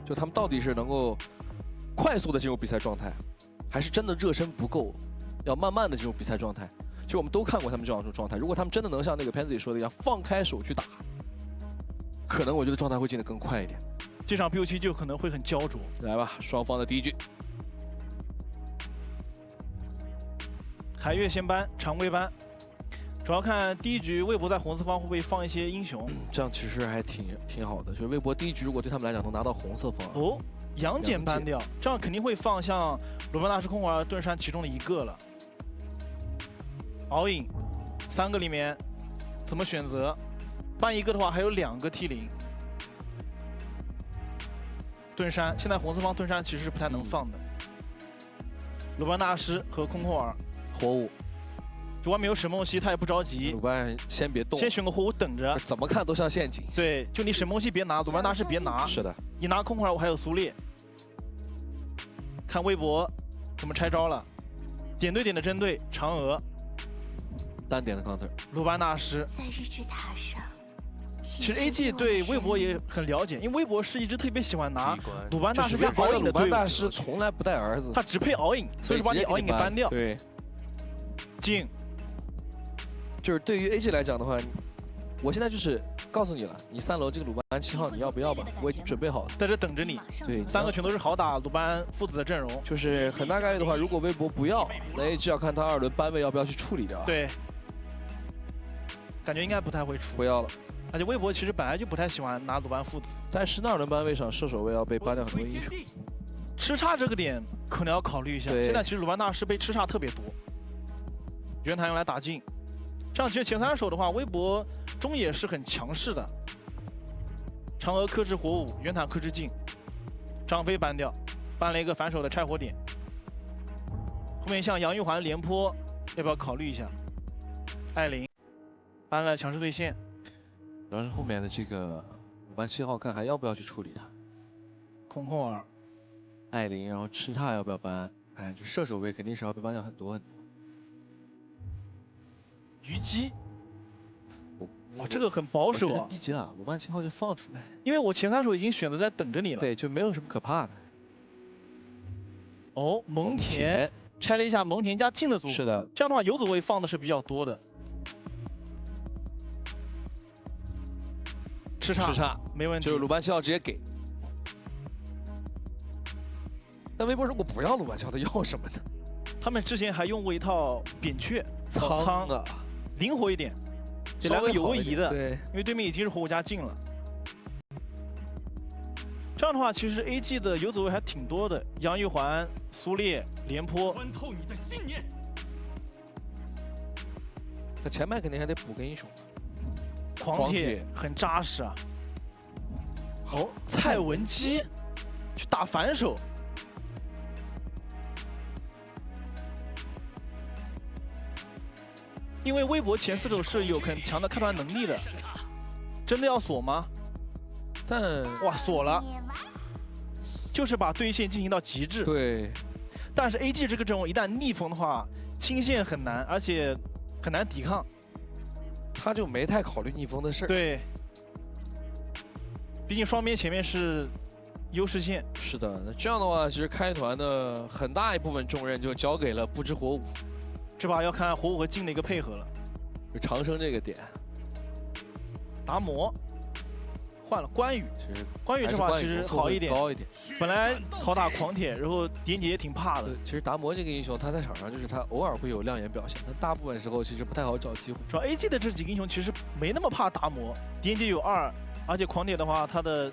就他们到底是能够快速的进入比赛状态，还是真的热身不够，要慢慢的进入比赛状态。其实我们都看过他们这样一种状态，如果他们真的能像那个片子里说的一样，放开手去打，可能我觉得状态会进得更快一点。这场 BO7就可能会很焦灼。来吧，双方的第一局。 海月先搬，常规搬，主要看第一局魏博在红色方会不会放一些英雄。这样其实还挺好的，就是魏博第一局如果对他们来讲能拿到红色方。哦，杨戬搬掉，这样肯定会放像鲁班大师、空儿、盾山其中的一个了。敖影，3个里面怎么选择？搬一个的话还有2个 T0。盾山现在红色方盾山其实是不太能放的。鲁班大师和空儿。 火舞，这外面有沈梦溪，他也不着急。鲁班先别动，先选个火舞等着。怎么看都像陷阱。对，就你沈梦溪别拿，鲁班大师别拿。是的，你拿空儿，我还有苏烈。看魏博怎么拆招了，点对点的针对嫦娥，单点的 counter。鲁班大师在日之塔上。其实 AG 对魏博也很了解，因为魏博是一直特别喜欢拿鲁班大师加敖影的队伍。鲁班大师从来不带儿子，他只配敖影，所以说把你敖影给搬掉。对。 进，就是对于 AG 来讲的话，我现在就是告诉你了，你3楼这个鲁班7号你要不要吧？我已经准备好了，在这等着你。对，3个全都是好打鲁班父子的阵容。就是很大概率的话，如果微博不要，那 AG 要看他2轮班位要不要去处理掉。对，感觉应该不太会出。不要了。而且微博其实本来就不太喜欢拿鲁班父子，但是2轮班位上射手位要被搬掉很多英雄，吃叉这个点可能要考虑一下。现在其实鲁班大师被吃叉特别多。 袁谭用来打进，这样其实前3手的话，微博中野是很强势的。嫦娥克制火舞，袁谭克制镜，张飞搬掉，搬了一个反手的拆火点。后面像杨玉环廉颇，要不要考虑一下？艾琳搬了强势对线，主要是后面的这个鲁班7号看还要不要去处理他。空儿、艾琳，然后吃叉要不要搬？哎，这射手位肯定是要被搬掉很多很多。 虞姬，哇，这个很保守啊！逼急了，鲁班7号就放出来，因为我前3手已经选择在等着你了。对，就没有什么可怕的。哦，蒙恬拆了一下蒙恬加镜的组合，是的，这样的话游走位放的是比较多的。吃叉没问题，就是鲁班7号直接给。那微博如果不要鲁班7号，他要什么呢？他们之前还用过一套扁鹊苍啊。 灵活一点，得来个有位移的，对，因为对面已经是火舞加镜了。这样的话，其实 AG 的游走位还挺多的，杨玉环、苏烈、廉颇。穿透你的信念。那前排肯定还得补个英雄。狂铁很扎实啊。哦，蔡文姬去打反手。 因为微博前4手是有很强的开团能力的，真的要锁吗？但哇锁了，就是把对线进行到极致。对，但是 AG 这个阵容一旦逆风的话，清线很难，而且很难抵抗。他就没太考虑逆风的事儿。对，毕竟双边前面是优势线。是的，那这样的话，其实开团的很大一部分重任就交给了不知火舞。 这把要看火舞和镜的一个配合了。就长生这个点，达摩换了关羽，其实关羽这把其实好一点，高一点。本来好打狂铁，然后点姐也挺怕的。其实达摩这个英雄，他在场上就是他偶尔会有亮眼表现，但大部分时候其实不太好找机会。主要 AG 的这几个英雄其实没那么怕达摩，点姐有2，而且狂铁的话，他的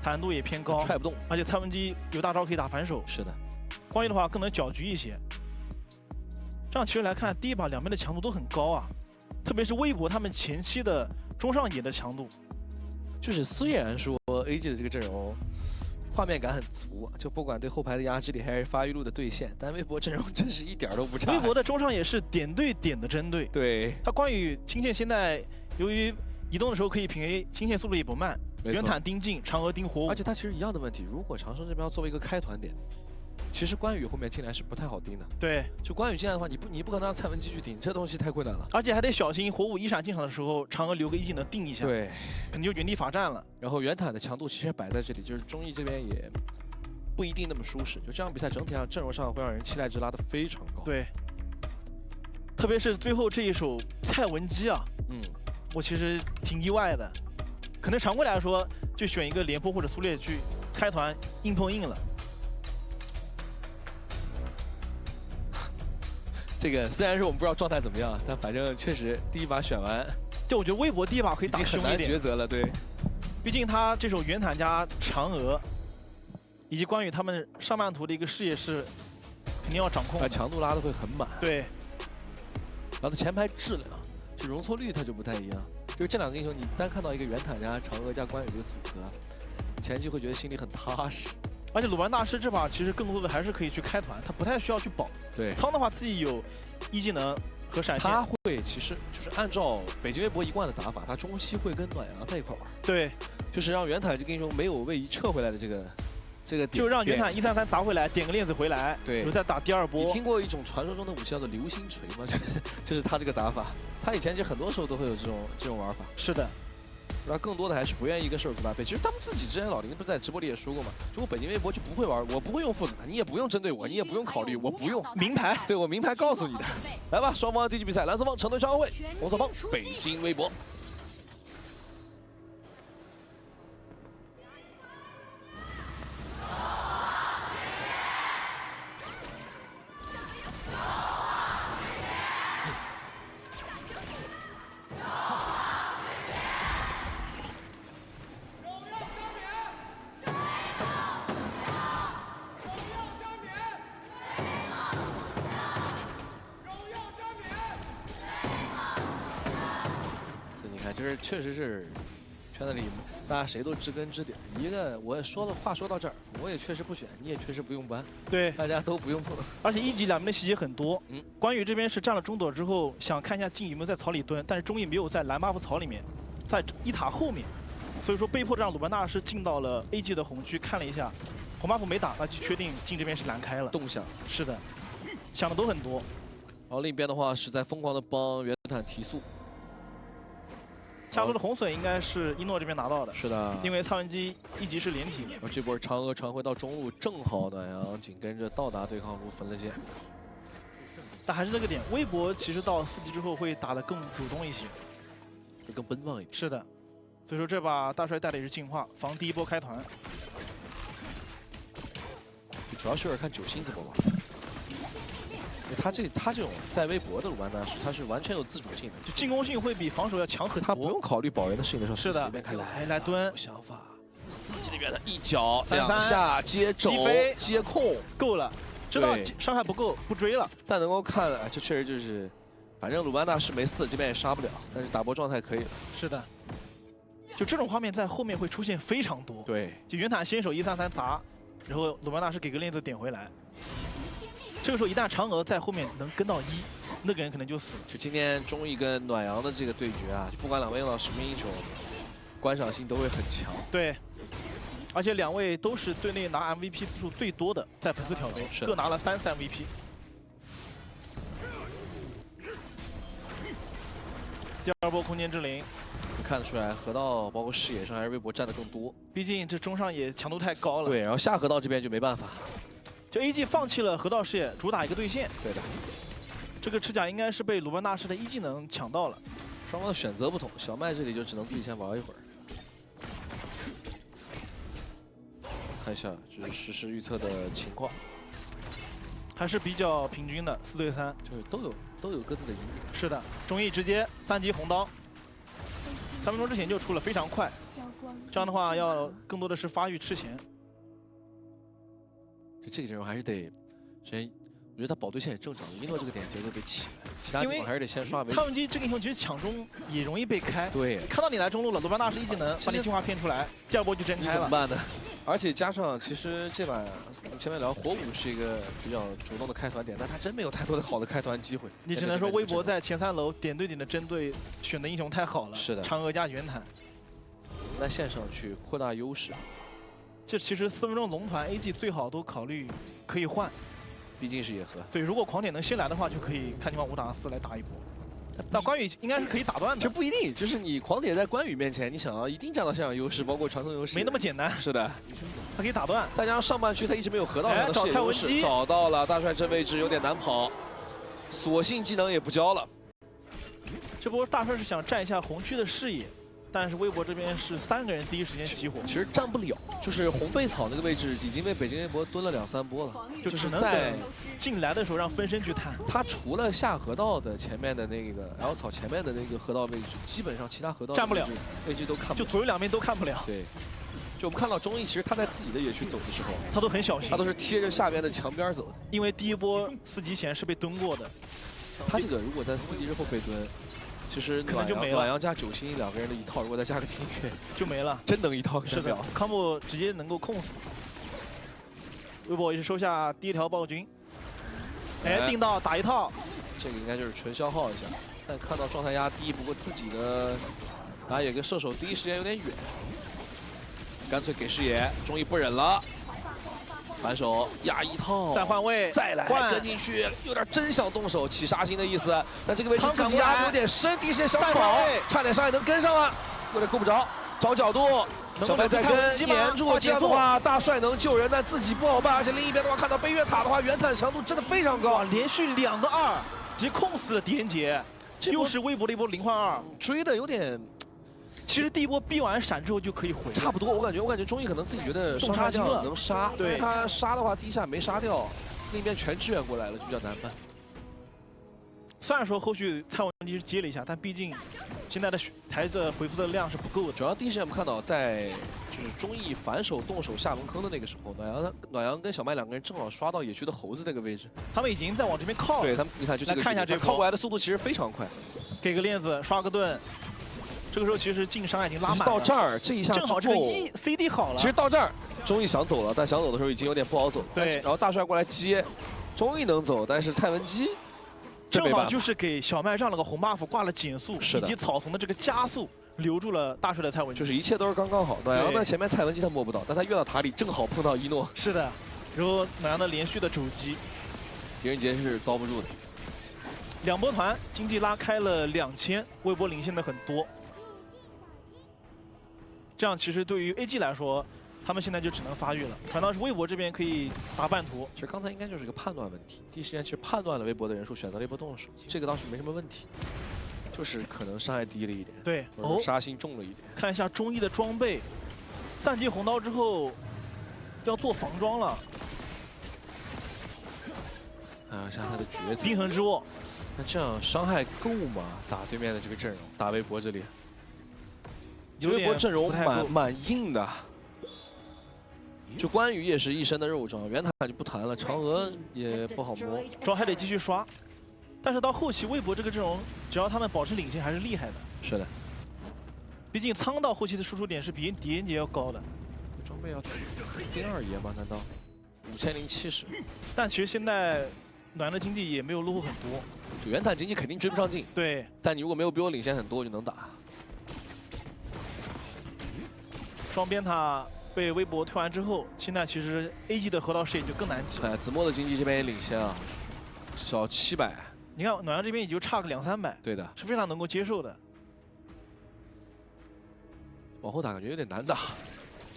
坦度也偏高，踹不动，而且蔡文姬有大招可以打反手。是的，关羽的话更能搅局一些。 这样其实来看，第一把两边的强度都很高啊，特别是微博他们前期的中上野的强度。就是虽然说 AG 的这个阵容画面感很足，就不管对后排的压制力还是发育路的对线，但微博阵容真是一点都不差。微博的中上野是点对点的针对，对，他关羽清线现在由于移动的时候可以平 A， 清线速度也不慢，袁坦盯近，嫦娥盯火舞，而且他其实一样的问题，如果长生这边要作为一个开团点。其实关羽后面进来是不太好盯的。对，就关羽进来的话，你不可能让蔡文姬去顶，这东西太困难了。而且还得小心火舞一闪进场的时候，嫦娥留个一技能定一下，对，肯定就原地罚站了。然后袁坦的强度其实摆在这里，就是综艺这边也不一定那么舒适。就这场比赛整体上阵容上会让人期待值拉得非常高。对，特别是最后这一手蔡文姬啊，我其实挺意外的。可能常规来说，就选一个廉颇或者苏烈去开团硬碰硬了。这个虽然说我们不知道状态怎么样，但反正确实第一把选完，就我觉得微博第一把可以打很难抉择了。对，毕竟他这手袁坦加嫦娥，以及关羽他们上半图的一个视野是肯定要掌控，把强度拉得会很满。对，然后他前排质量，就容错率它就不太一样。就是这两个英雄，你单看到一个袁坦加嫦娥加关羽这个组合，前期会觉得心里很踏实。而且鲁班大师这把其实更多的还是可以去开团，他不太需要去保。对，苍的话自己有一技能和闪现，他会其实就是按照北京微博一贯的打法，他中期会跟暖阳在一块玩。对，就是让袁坦这个英雄没有位移撤回来的这个点，就让袁坦133砸回来，点个链子回来，对，然后再打第二波。你听过一种传说中的武器叫做流星锤吗？就是他这个打法，他以前其实很多时候都会有这种玩法。是的。然后更多的还是不愿意跟射手座搭配。其实他们自己之前老林不是在直播里也说过嘛，就我北京微博就不会玩，我不会用父子弹，你也不用针对我，你也不用考虑，我不用明牌，对我明牌告诉你的。来吧，双方第一局比赛，蓝色方成队商会，红色方北京微博。就是确实是圈子里大家谁都知根知底。一个我说的话说到这儿，我也确实不选，你也确实不用搬，对，大家都不用碰。而且一级两边的细节很多。关羽这边是占了中朵之后，想看一下镜有没有在草里蹲，但是中野没有在蓝 buff 草里面，在一塔后面，所以说被迫让鲁班大师进到了 A 级的红区看了一下，红 buff 没打，那就确定镜这边是蓝开了。动向是的，想的都很多。然后另一边的话是在疯狂的帮袁坦提速。下路的红隼应该是一诺这边拿到的，是的，因为蔡文姬一级是连体。然后这波嫦娥传回到中路，正好暖阳紧跟着到达对抗路分了线。但还是那个点，微博其实到4级之后会打得更主动一些，会更奔放一点。是的，所以说这把大帅带的也是进化，防第一波开团。主要是有点看九星怎么玩。他这种在微博的鲁班大师，他是完全有自主性的，就进攻性会比防守要强很多。他不用考虑保人的事情的时候，是的，来蹲，有想法。4级的袁坦一脚2下接肘接控够了，知道伤害不够不追了。但能够看，这确实就是，反正鲁班大师没4，这边也杀不了，但是打波状态可以了。是的，就这种画面在后面会出现非常多。对，就袁坦先手133砸，然后鲁班大师给个链子点回来。这个时候一旦嫦娥在后面能跟到1，那个人可能就死了。就今天综艺跟暖阳的这个对决啊，不管两位用到什么英雄，观赏性都会很强。对，而且两位都是队内拿 MVP 次数最多的，在本次挑杯各拿了3次 MVP。第二波空间之灵，看得出来河道包括视野上还是微博占的更多。毕竟这中上野强度太高了。对，然后下河道这边就没办法。就 AG 放弃了河道视野，主打一个对线。对的，这个赤甲应该是被鲁班大师的1技能抢到了。双方的选择不同，小麦这里就只能自己先玩一会儿。看一下就是实时预测的情况，还是比较平均的，4对3，就是都有各自的赢面。是的，中艺直接3级红刀，3分钟之前就出了，非常快。这样的话要更多的是发育吃钱。这个阵容还是得，首先我觉得他保对线也正常，一诺这个点节奏得起来，其他地方还是得先刷。蔡文姬这个英雄其实抢中也容易被开，对，看到你来中路了，鲁班大师1技能把你进化骗出来，第二波就真开了，怎么办呢？而且加上其实这把前面聊火舞是一个比较主动的开团点，但他真没有太多的好的开团机会。你只能说微博在前3楼点对点的针对选的英雄太好了，是的，嫦娥加袁坦，在线上去扩大优势。这其实4分钟龙团 AG 最好都考虑可以换，毕竟是野核。对，如果狂铁能先来的话，就可以看情况5打4来打一波。那关羽应该是可以打断的。其实不一定，就是你狂铁在关羽面前，你想要一定占到现场优势，包括传送优势，没那么简单。是的，他可以打断。再加上上半区他一直没有河道上的视野优势，找到了大帅这位置有点难跑，索性技能也不交了。这波大帅是想占一下红区的视野。 但是微博这边是3个人第一时间起火，其实站不了，就是红贝草那个位置已经被北京微博蹲了2、3波了，就只能在进来的时候让分身去探。他除了下河道的前面的那个 L 草前面的那个河道位置，基本上其他河道站不了，位置都看不了，就左右两边都看不了。对，就我们看到中艺，其实他在自己的野区走的时候，他都很小心，他都是贴着下边的墙边走的，因为第一波4级前是被蹲过的。他这个如果在4级之后被蹲。 其实暖阳加9星2个人的一套，如果再加个听乐就没了，真能一套。是的 ，combo 直接能够控死。微博也是收下第1条暴君，哎，定到打一套，这个应该就是纯消耗一下。但看到状态压低，不过自己的打野跟射手第一时间有点远，干脆给视野，终于不忍了。 反手压一套，再换位，再来跟进去，有点真想动手起杀心的意思。但这个位置自己压的有点深，第一时间想跑，差点上也能跟上了，有点够不着，找角度。小白再跟黏住，这样的话大帅能救人，但自己不好办。而且另一边的话，看到背月塔的话，远坦强度真的非常高，连续2个2，直接控死了狄仁杰。又是微博的一波0换2，追的有点。 其实第一波逼完闪之后就可以回，差不多。我感觉中艺可能自己觉得动杀精了，能杀。对，他杀的话第一下没杀掉，那边全支援过来了，就比较难办。虽然说后续蔡文姬是接了一下，但毕竟现在的台的回复的量是不够的。主要第一时间我们看到，在就是中艺反手动手下龙坑的那个时候，暖阳跟小麦2个人正好刷到野区的猴子那个位置，他们已经在往这边靠了。对他们，你看就这个，看一下这靠过来的速度其实非常快。给个链子，刷个盾。 这个时候其实净伤已经拉满了，到这儿这一下正好这个CD 好了。其实到这儿，中艺想走了，但想走的时候已经有点不好走。对，然后大帅过来接，中艺能走，但是蔡文姬正好就是给小麦让了个红 buff， 挂了减速以及草丛的这个加速，留住了大帅的蔡文姬。就是一切都是刚刚好。暖阳呢前面蔡文姬他摸不到，但他越到塔里正好碰到一诺。是的，然后暖阳的连续的肘击，狄仁杰是遭不住的。 2波团经济拉开了2000，微博领先的很多。 这样其实对于 AG 来说，他们现在就只能发育了。反倒是微博这边可以打半途。其实刚才应该就是个判断问题，第一时间其实判断了微博的人数，选择了一波动手，这个倒是没什么问题，就是可能伤害低了一点，对，杀心重了一点。看一下中艺的装备，3级红刀之后要做防装了。看下他的抉择，平衡之握。那这样伤害够吗？打对面的这个阵容，打微博这里。 微博阵容蛮硬的，就关羽也是一身的肉装，袁塔就不谈了，嫦娥也不好摸，主要还得继续刷。但是到后期微博这个阵容，只要他们保持领先还是厉害的。是的，毕竟苍到后期的输出点是比狄仁杰要高的。装备要去第2爷吗？难道5070？但其实现在暖阳的经济也没有落后很多，就袁坦经济肯定追不上劲。对，但你如果没有比我领先很多，我就能打。 双边塔被微博推完之后，现在其实 AG 的河道视野就更难挤。哎，子墨的经济这边也领先啊，小700。你看暖阳这边也就差个2、300，对的，是非常能够接受的。往后打感觉有点难打，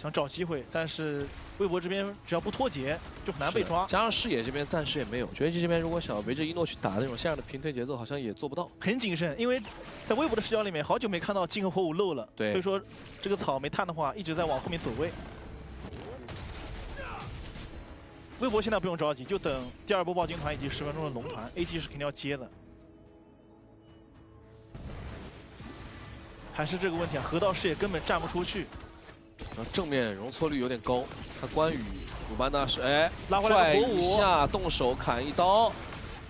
想找机会，但是微博这边只要不脱节，就很难被抓。加上视野这边暂时也没有，绝技这边如果想围着一诺去打那种线上的平推节奏，好像也做不到。很谨慎，因为在微博的视角里面，好久没看到金和火舞漏了，对，所以说这个草没探的话，一直在往后面走位。微博现在不用着急，就等第2波暴君团以及10分钟的龙团 ，AG 是肯定要接的。还是这个问题啊，河道视野根本站不出去。正面容错率有点高，他关羽鲁班大师哎拉回来拽一下，动手砍一刀，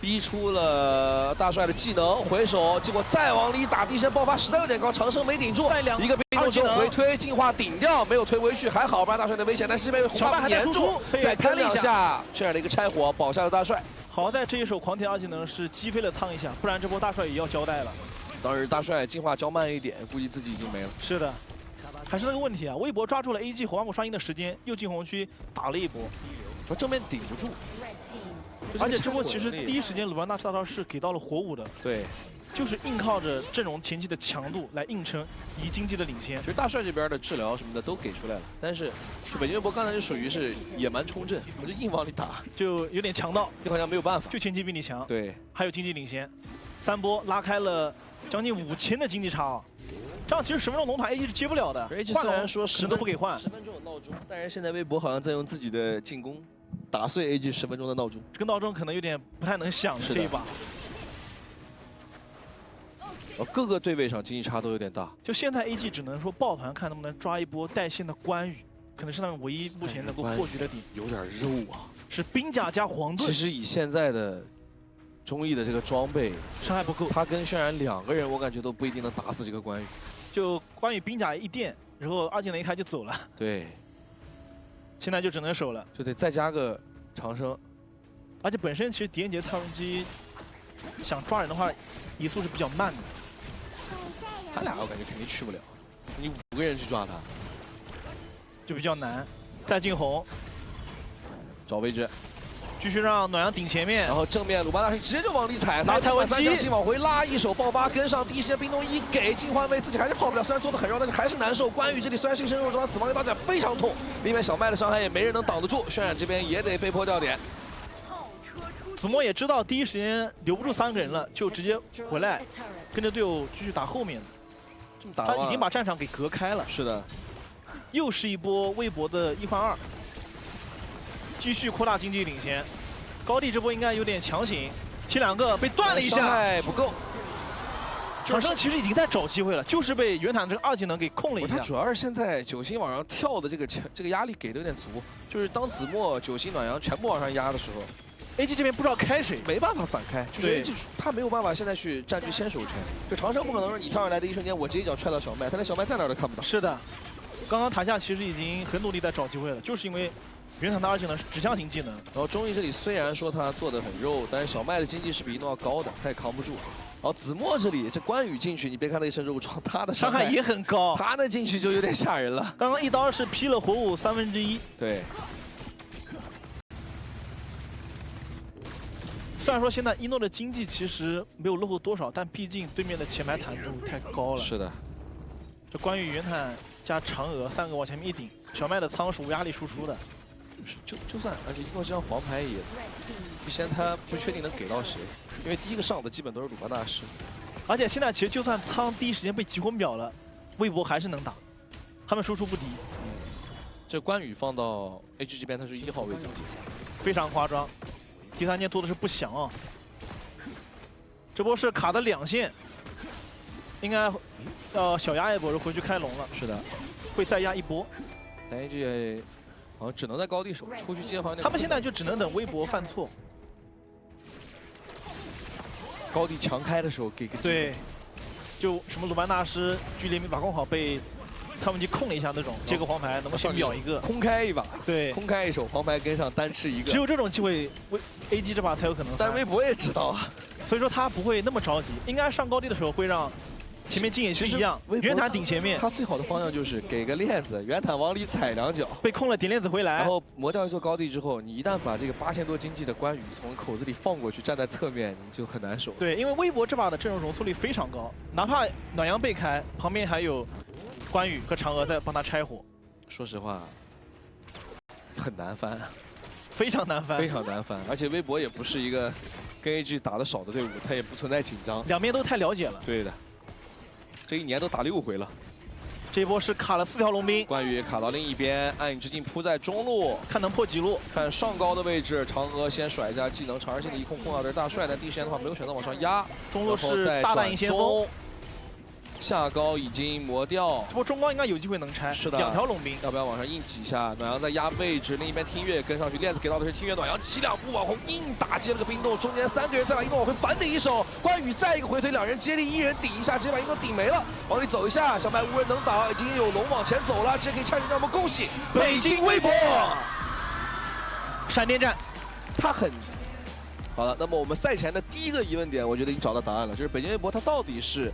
逼出了大帅的技能，回手，结果再往里打，第一时间爆发实在有点高，长生没顶住，一个被动中回推，进化顶掉，没有推回去，还好吧，大帅的危险，但是这边有红发粘住，再跟2下，这样的一个拆火保下了大帅。好在这一手狂铁2技能是击飞了苍一下，不然这波大帅也要交代了。当时大帅进化交慢一点，估计自己已经没了。是的。还是那个问题啊，微博抓住了 AG 火花木刷新的时间，又进红区打了一波，我正面顶不住。而且这波其实第一时间鲁班大师大招是给到了火舞的，对，就是硬靠着阵容前期的强度来硬撑，以经济的领先。其实大帅这边的治疗什么的都给出来了，但是就北京微博刚才就属于是野蛮冲阵，我就硬往里打，就有点强到，就好像没有办法。就前期比你强，对，还有经济领先，3波拉开了将近5000的经济差啊！这样其实10分钟龙塔 AG 是接不了的 ，AG 虽然说10都不给换，10分钟有闹钟，但是现在微博好像在用自己的进攻打碎 AG 10分钟的闹钟，这个闹钟可能有点不太能响这一把。各个对位上经济差都有点大。就现在 AG 只能说抱团看能不能抓一波带线的关羽，可能是他们唯一目前能够破局的点。有点肉啊！是兵甲加黄盾。其实以现在的中艺的这个装备，伤害不够。他跟渲染2个人，我感觉都不一定能打死这个关羽。就关羽兵甲一电，然后2技能一开就走了。对。现在就只能守了，就得再加个长生。而且本身其实狄仁杰蔡文姬想抓人的话，移速是比较慢的。他俩我感觉肯定去不了，你5个人去抓他，就比较难。再进红，找位置，继续让暖阳顶前面，然后正面鲁班大师直接就往里踩，拿蔡文姬将心往回拉，一手爆发跟上，第一时间冰冻一给进换位，自己还是跑不了，虽然做的很绕，但是还是难受。关羽这里虽然是一身肉装，死亡一刀斩非常痛，里面小麦的伤害也没人能挡得住，渲染这边也得被迫掉点。子墨也知道第一时间留不住3个人了，就直接回来跟着队友继续打后面。这么打，他已经把战场给隔开了。是的，又是一波微博的1换2，继续扩大经济领先。高地这波应该有点强行，踢2个被断了一下，伤害不够。长生其实已经在找机会了，就是被袁坦这个2技能给控了一下。他主要是现在9星往上跳的这个压力给的有点足，就是当子墨、9星、暖阳全部往上压的时候。AG 这边不知道开谁，没办法反开，就是 AG 他没有办法现在去占据先手权。就长生不可能是你跳上来的一瞬间，我直接一脚踹到小麦，他连小麦在哪儿都看不到。是的，刚刚塔下其实已经很努力在找机会了，就是因为原厂的2技能是指向型技能。然后中艺这里虽然说他做的很肉，但是小麦的经济是比一诺要高的，他也扛不住。然后子墨这里这关羽进去，你别看他一身肉装，他的伤害也很高，他那进去就有点吓人了。刚刚一刀是劈了火舞1/3。对。虽然说现在一诺的经济其实没有落后多少，但毕竟对面的前排坦度太高了。是的，这关羽、袁坦加嫦娥3个往前面一顶，小麦的仓是无压力输出的。就算，而且一诺这张黄牌也，之前他不确定能给到谁，因为第一个上的基本都是鲁班大师。而且现在其实就算仓第一时间被集火秒了，微博还是能打，他们输出不低。这关羽放到 AG 这边，他是1号位置，非常夸张。第3件多的是不祥啊，这波是卡的2线，应该要小压一波，就回去开龙了。是的，会再压一波。但 AG 好像只能在高地守，出去接好像他们现在就只能等微博犯错，高地强开的时候给个机会。对，就什么鲁班大师距离没把控好，被蔡文姬控了一下那种，接个黄牌能不能先秒一个，空开一把，对，空开一手，黄牌跟上单吃一个，只有这种机会，AG 这把才有可能。但微博也知道啊，所以说他不会那么着急，应该上高地的时候会让前面进野区一样，袁坦顶前面。他最好的方向就是给个链子，袁坦往里踩2脚，被控了点链子回来，然后磨掉一座高地之后，你一旦把这个8000多经济的关羽从口子里放过去，站在侧面，你就很难守。对，因为微博这把的阵容容错率非常高，哪怕暖阳被开，旁边还有关羽和嫦娥在帮他拆火。说实话，很难翻，非常难翻，非常难翻。而且微博也不是一个跟 AG 打得少的队伍，他也不存在紧张，两边都太了解了。对的，这一年都打6回了。这一波是卡了4条龙兵，关羽卡到另一边，暗影之镜铺在中路，看能破几路。看上高的位置，嫦娥先甩一下技能，长而性的一控到这是大帅，但第一时间的话没有选择往上压，中路是大弹影先锋。下高已经磨掉，这波中高应该有机会能拆。是的，2条龙兵，要不要往上硬挤一下？暖阳在压位置，另一边听月跟上去，链子给到的是听月，暖阳起2步往后硬打，接了个冰冻，中间3个人再把一诺往回反顶一手，关羽再一个回推，2人接力，1人顶一下，直接把一诺顶没了，往里走一下，小白无人能挡，已经有龙往前走了，这可以拆成，让我们恭喜北京微博闪电战，他很。好了，那么我们赛前的第一个疑问点，我觉得已经找到答案了，就是北京微博它到底是